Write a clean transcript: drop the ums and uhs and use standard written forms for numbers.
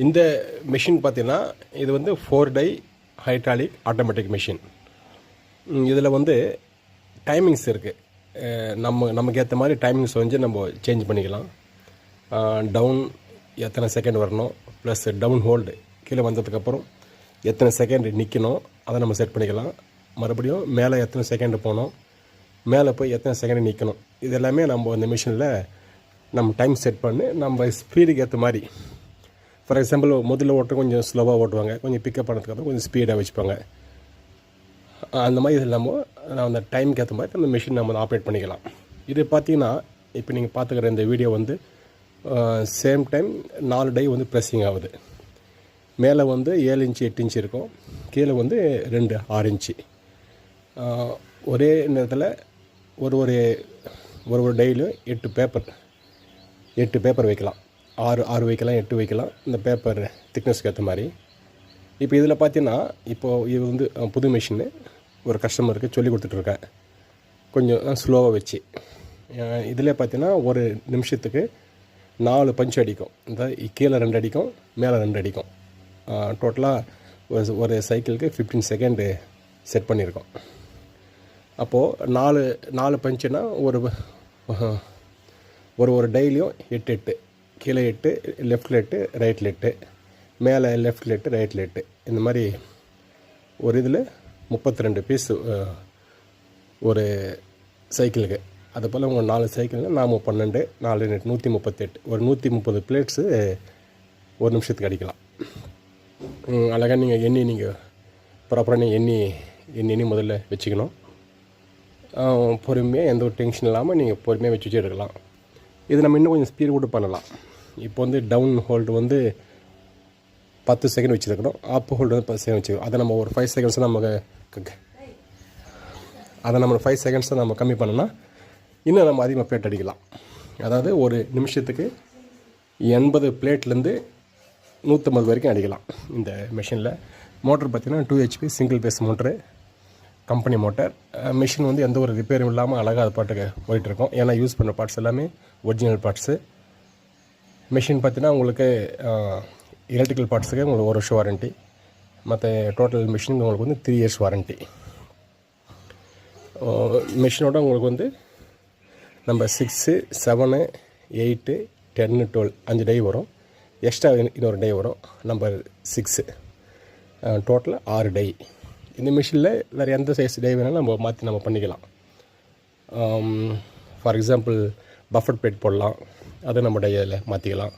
இந்த மிஷின் பார்த்தீங்கன்னா இது வந்து 4 டை ஹைட்ராலிக் ஆட்டோமேட்டிக் மிஷின். இதில் வந்து டைமிங்ஸ் இருக்குது. நமக்கு ஏற்ற மாதிரி டைமிங்ஸ் வந்து நம்ம சேஞ்ச் பண்ணிக்கலாம். டவுன் எத்தனை செகண்ட் வரணும், ப்ளஸ் டவுன் ஹோல்டு கீழே வந்ததுக்கப்புறம் எத்தனை செகண்ட் நிற்கணும் அதை நம்ம செட் பண்ணிக்கலாம். மறுபடியும் மேலே எத்தனை செகண்டு போகணும், மேலே போய் எத்தனை செகண்ட் நிற்கணும், இது எல்லாமே நம்ம இந்த மிஷினில் நம்ம டைம் செட் பண்ணி நம்ம ஸ்பீடுக்கு ஏற்ற மாதிரி. ஃபார் எக்ஸாம்பிள் முதல்ல ஓட்டுற கொஞ்சம் ஸ்லோவாக ஓட்டுவாங்க, கொஞ்சம் பிக்கப் பண்ணதுக்கப்புறம் கொஞ்சம் ஸ்பீடாக வச்சுப்பாங்க. அந்த மாதிரி இது இல்லாமல் அந்த டைமுக்கு ஏற்ற மாதிரி அந்த மிஷின் நம்ம ஆப்ரேட் பண்ணிக்கலாம். இது பார்த்திங்கன்னா இப்போ நீங்கள் பார்த்துக்கிற இந்த வீடியோ வந்து சேம் டைம் 4 டை வந்து ப்ரெஸ்ஸிங் ஆகுது. மேலே வந்து 7 இன்ச்சு 8 இன்ச்சு இருக்கும், கீழே வந்து 2 6 இன்ச்சு. ஒரே நேரத்தில் ஒரு டைலையும் 8 பேப்பர் வைக்கலாம். 6 வைக்கலாம், 8 வைக்கலாம், இந்த பேப்பர் திக்னஸ்க்கு ஏற்ற மாதிரி. இப்போ இதில் பார்த்தீங்கன்னா இப்போது இது வந்து புது மிஷினு ஒரு கஸ்டமருக்கு சொல்லி கொடுத்துட்ருக்கேன், கொஞ்சம் ஸ்லோவாக வச்சு. இதில் பார்த்தீங்கன்னா ஒரு நிமிஷத்துக்கு 4 பஞ்ச் அடிக்கும். இந்த கீழே 2 அடிக்கும், மேலே 2 அடிக்கும். டோட்டலாக ஒரு சைக்கிளுக்கு 15 செகண்டு செட் பண்ணியிருக்கோம். அப்போது 4 பஞ்சுனா ஒரு டைலையும் 8 கீழே 8, லெஃப்டில் 8, ரைட்டில் 8, மேலே லெஃப்டில் 8, ரைட்டில் 8, இந்த மாதிரி ஒரு இதில் 32 பீஸு ஒரு சைக்கிளுக்கு. அதுபோல் உங்கள் 4 சைக்கிள்னால் 12, 4 138, ஒரு 130 பிளேட்ஸு ஒரு நிமிஷத்துக்கு அடிக்கலாம். அழகாக நீங்கள் ப்ராப்பராக எண்ணி முதல்ல வச்சுக்கணும். பொறுமையாக எந்த ஒரு டென்ஷன் இல்லாமல் நீங்கள் பொறுமையாக வச்சு எடுக்கலாம். இது நம்ம இன்னும் கொஞ்சம் ஸ்பீடு கூட பண்ணலாம். இப்போ வந்து டவுன் ஹோல்டு வந்து 10 செகண்ட் வச்சுருக்கணும், அப் ஹோல்டு வந்து 10 செகண்ட் வச்சுருக்கோம். அதை நம்ம ஒரு 5 செகண்ட்ஸ் நம்ம 5 செகண்ட்ஸ் நம்ம கம்மி பண்ணோன்னா இன்னும் நம்ம அதிகமாக பிளேட் அடிக்கலாம். அதாவது ஒரு நிமிஷத்துக்கு 80 பிளேட்லேருந்து 150 வரைக்கும் அடிக்கலாம் இந்த மிஷினில். மோட்டர் பார்த்திங்கன்னா 2 HP single phase motor, company motor. Machine வந்து எந்த ஒரு ரிப்பேரும் இல்லாமல் அழகாக அது பாட்டுக்கு போயிட்டுருக்கோம். ஏன்னா யூஸ் பண்ண பார்ட்ஸ் எல்லாமே ஒரிஜினல் பார்ட்ஸு. மிஷின் பார்த்திங்கன்னா உங்களுக்கு எலக்ட்ரிக்கல் பார்ட்ஸுக்கு உங்களுக்கு 1 வருஷம் வாரண்ட்டி, மற்ற டோட்டல் மிஷினுக்கு உங்களுக்கு வந்து 3 இயர்ஸ் வாரண்ட்டி. மிஷினோட உங்களுக்கு வந்து நம்ம 6, 7, 8, 10, 12 5 டை வரும். எக்ஸ்ட்ரா இன்னொரு டை வரும், நம்பர் 6. டோட்டலாக 6 டை. இந்த மிஷினில் வேறு எந்த சைஸ் டை வேணாலும் நம்ம பண்ணிக்கலாம். ஃபார் எக்ஸாம்பிள் பஃபர் பிளேட் போடலாம், அதை நம்ம டையில் மாற்றிக்கலாம்.